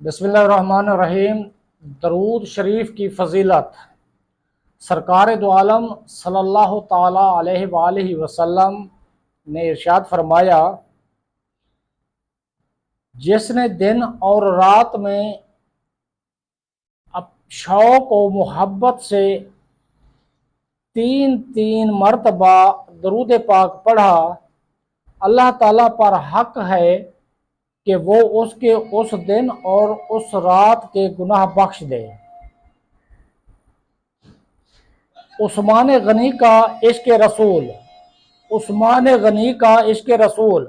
بسم اللہ الرحمن الرحیم۔ درود شریف کی فضیلت سرکار دو عالم صلی اللہ تعالی علیہ وآلہ وسلم نے ارشاد فرمایا، جس نے دن اور رات میں شوق و محبت سے تین مرتبہ درود پاک پڑھا، اللہ تعالیٰ پر حق ہے کہ وہ اس کے اس دن اور اس رات کے گناہ بخش دے۔ عثمان غنی کا عشق رسول عثمان غنی کا عشق رسول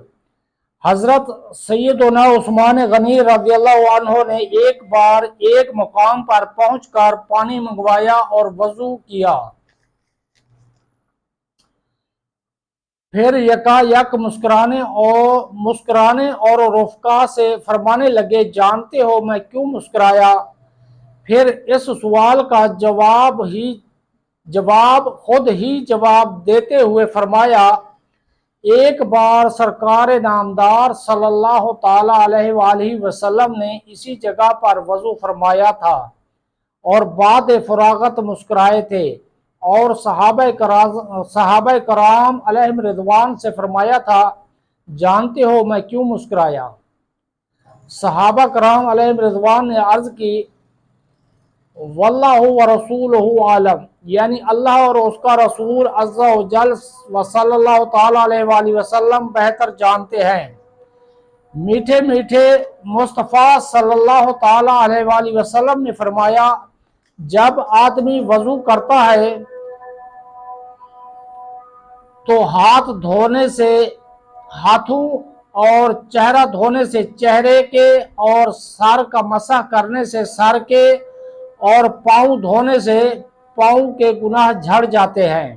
حضرت سیدنا عثمان غنی رضی اللہ عنہ نے ایک بار ایک مقام پر پہنچ کر پانی منگوایا اور وضو کیا، پھر یکا یک مسکرانے اور رفقا سے فرمانے لگے، جانتے ہو میں کیوں مسکرایا؟ پھر اس سوال کا خود ہی جواب دیتے ہوئے فرمایا، ایک بار سرکار نامدار صلی اللہ تعالی علیہ وآلہ وسلم نے اسی جگہ پر وضو فرمایا تھا اور بعد فراغت مسکرائے تھے، اور صحابہ کرام علیہم رضوان سے فرمایا تھا، جانتے ہو میں کیوں مسکرایا؟ صحابہ کرام علیہم رضوان نے عرض کی، واللہ ورسولہ عالم، یعنی اللہ اور اس کا رسول عز و جل و صلی اللہ تعالی علیہ وآلہ وسلم بہتر جانتے ہیں۔ میٹھے میٹھے مصطفیٰ صلی اللہ تعالی علیہ وآلہ وسلم نے فرمایا، جب آدمی وضو کرتا ہے تو ہاتھ دھونے سے ہاتھوں اور چہرہ دھونے سے چہرے کے اور سر کا مسح کرنے سے سر کے اور پاؤں دھونے سے پاؤں کے گناہ جھڑ جاتے ہیں۔